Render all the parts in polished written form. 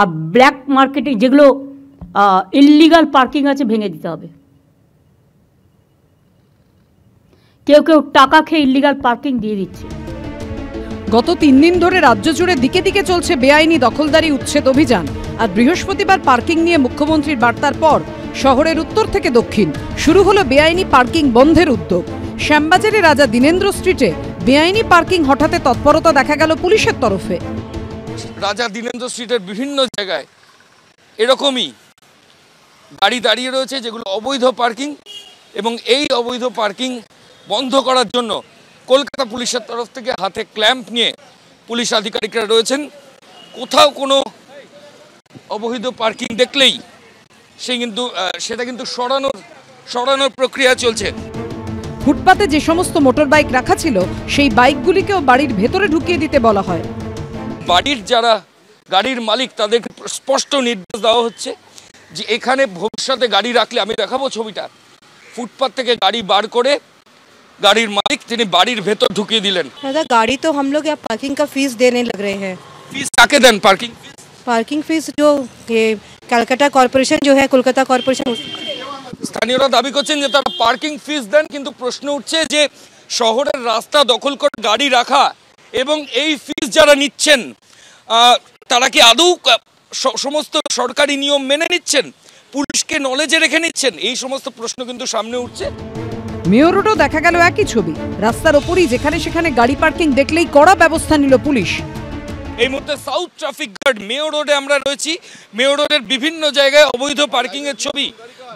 আর black মার্কেটে যেগুলো illegal parking আছে ভেঙে দিতে হবে। কেউ কেউ টাকা খেয়ে ইললিগাল পার্কিং দিয়ে দিচ্ছে। গত 3 দিন ধরে রাজ্য জুড়ে দিকে দিকে চলছে বেআইনি দখলদারি উচ্ছেদ অভিযান। আর বৃহস্পতিবার পার্কিং নিয়ে মুখ্যমন্ত্রীর বার্তার পর শহরের উত্তর থেকে দক্ষিণ শুরু হলো বেআইনি পার্কিং বন্ধের উদ্যোগ। শ্যামবাজারে রাজা দীনেন্দ্র স্ট্রিটে বেআইনি পার্কিং হঠাতে তৎপরতা দেখা গেল পুলিশের তরফে। রাজা দীনেন্দ্র স্ট্রিটের বিভিন্ন জায়গায় এরকমই গাড়ি দাঁড়িয়ে রয়েছে যেগুলো অবৈধ পার্কিং, এবং এই অবৈধ পার্কিং বন্ধ করার জন্য কলকাতা পুলিশের তরফ থেকে হাতে ক্ল্যাম্প নিয়ে পুলিশ আধিকারিকরা রয়েছেন। কোথাও কোনো অবৈধ পার্কিং দেখলেই সেটা কিন্তু সরানোর প্রক্রিয়া চলছে। ফুটপাতে যে সমস্ত মোটর বাইক রাখা ছিল সেই বাইকগুলিকেও বাড়ির ভেতরে ঢুকিয়ে দিতে বলা হয়। বাড়ির যারা গাড়ির মালিক তাদেরকে স্পষ্ট নির্দেশ দেওয়া হচ্ছে যে এখানে ভবিষ্যতে গাড়ি রাখলে, আমি দেখাবো ছবিটা, ফুটপাত থেকে গাড়ি বার করে গাড়ির মালিক তিনি বাড়ির ভেতর ঢুকিয়ে দিলেন। दादा गाड़ी तो हम लोग यहाँ पार्किंग का फीस देने लग रहे हैं। फीस काके देन? पार्किंग फीस जो कलकत्ता कॉर्पोरेशन जो है, कोलकाता कॉर्पोरेशन, স্থানীয়রা দাবি করছেন যে তারা পার্কিং ফিস দেন, কিন্তু প্রশ্ন উঠছে যে শহরের রাস্তা দখল করে গাড়ি রাখা এবং এই ফিস যারা নিচ্ছেন তারা কি আদৌ সমস্ত সরকারি নিয়ম মেনে নিচ্ছেন, পুলিশকে নলেজে রেখে নিচ্ছেন? এই সমস্ত প্রশ্ন কিন্তু সামনে উঠছে। মেয়র রোডও দেখা গেল একই ছবি। রাস্তার ওপরই যেখানে সেখানে গাড়ি পার্কিং দেখলেই কড়া ব্যবস্থা নিল পুলিশ। এই মুহূর্তে সাউথ ট্রাফিক গার্ড মেয়র রোডে আমরা রয়েছি। মেয়র রোডের বিভিন্ন জায়গায় অবৈধ পার্কিং এর ছবি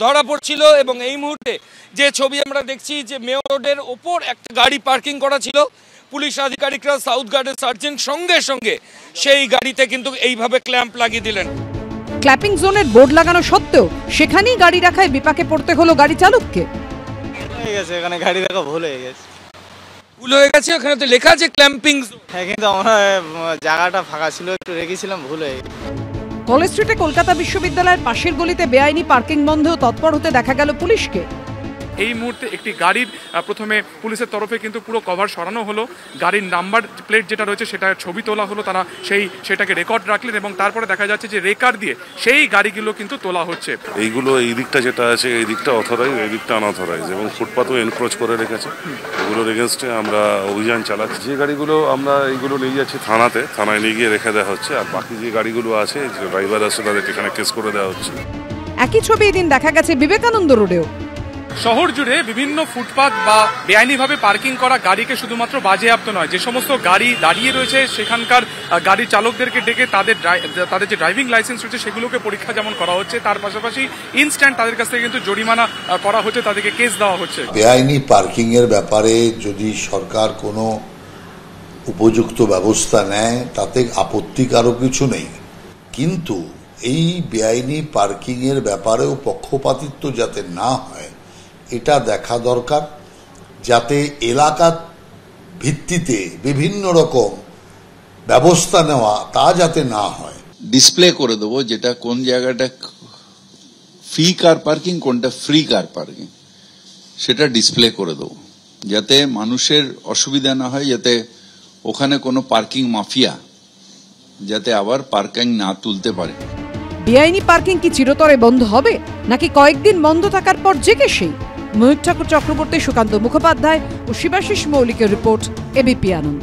ধরা পড়ছিল, এবং এই মুহূর্তে যে ছবি আমরা দেখছি যে মেয়র রোডের ওপর একটা গাড়ি পার্কিং করা ছিল, পুলিশ আধিকারিকরা সাউথ গার্ডের সার্জেন্ট সঙ্গে সঙ্গে সেই গাড়িতে কিন্তু এইভাবে ক্ল্যাম্প লাগিয়ে দিলেন। ক্ল্যাপিং জোনের বোর্ড লাগানো সত্ত্বেও সেখানেই গাড়ি রাখায় বিপাকে পড়তে হলো গাড়ি চালককে। এখানে গাড়ি রাখা ভুল হয়ে গেছে। ওখানে তো লেখা আছে ক্ল্যাম্পিং জোন। হ্যাঁ, কিন্তু আমরা জায়গাটা ফাঁকা ছিল, একটু রেখেছিলাম, ভুল হয়ে গেছে। কলেজ স্ট্রিটে কলকাতা বিশ্ববিদ্যালয়ের পাশের গলিতে বেআইনি পার্কিং বন্ধেও তৎপর হতে দেখা গেল পুলিশকে। এই মুহূর্তে একটি গাড়ির প্রথমে পুলিশের তরফে কিন্তু পুরো কভার সরানো হলো, গাড়ির নাম্বার প্লেট যেটা রয়েছে সেটার ছবি তোলা হলো, তারা সেটাকে রেকর্ড রাখলেন, এবং তারপরে দেখা যাচ্ছে যে রেকার দিয়ে সেই গাড়িগুলো কিন্তু তোলা হচ্ছে। এইগুলো এই দিকটা যেটা আছে এই দিকটা অথরাইজ, এই দিকটা আনঅথরাইজ, এবং ফুটপাথও এনক্রোচ করে রেখেছে। এগুলোর এগেনস্টে আমরা অভিযান চালাচ্ছি। যে গাড়িগুলো আমরা এইগুলো নিয়ে যাচ্ছি থানায় নিয়ে গিয়ে রেখে দেওয়া হচ্ছে, আর বাকি যে গাড়িগুলো আছে যে ড্রাইভার আছে তাদেরকে এখানে কেস করে দেওয়া হচ্ছে। একই ছবি এদিন দেখা গেছে বিবেকানন্দ রোডেও। শহর জুড়ে বিভিন্ন ফুটপাত বা বেআইনিভাবে পার্কিং করা গাড়িকে শুধুমাত্র বাজেয়াপ্ত নয়, যে সমস্ত গাড়ি দাঁড়িয়ে রয়েছে সেখানকার গাড়ি চালকদেরকে ডেকে তাদের যে ড্রাইভিং লাইসেন্স রয়েছে সেগুলোকে পরীক্ষা যেমন করা হচ্ছে, তার পাশাপাশি ইনস্ট্যান্ট তাদের কাছ থেকে কিন্তু জরিমানা করা হচ্ছে, তাদেরকে কেস দেওয়া হচ্ছে। বেআইনি পার্কিং এর ব্যাপারে যদি সরকার কোনো উপযুক্ত ব্যবস্থা নেয় তাতে আপত্তিকারক কিছু নেই, কিন্তু এই বেআইনি পার্কিং এর ব্যাপারেও পক্ষপাতিত্ব যাতে না হয় এটা দেখা দরকার, যাতে এলাকার ভিত্তিতে বিভিন্ন রকম ব্যবস্থা নেওয়া তা যাতে না হয়। ডিসপ্লে করে দেবো যেটা কোন জায়গাটা ফি কার পার্কিং, কোনটা ফ্রি কার পার্কিং, সেটা ডিসপ্লে করে দেবো যাতে মানুষের অসুবিধা না হয়, যাতে ওখানে কোনো পার্কিং মাফিয়া যাতে আবার পার্কিং না তুলতে পারে। বেআইনি পার্কিং কি চিরতরে বন্ধ হবে নাকি কয়েকদিন বন্ধ থাকার পর জেগে সেই? ময়ূর ঠাকুর চক্রবর্তী, সুকান্ত মুখোপাধ্যায় ও শিবাশিস মৌলিকের রিপোর্ট, এবিপি আনন্দ।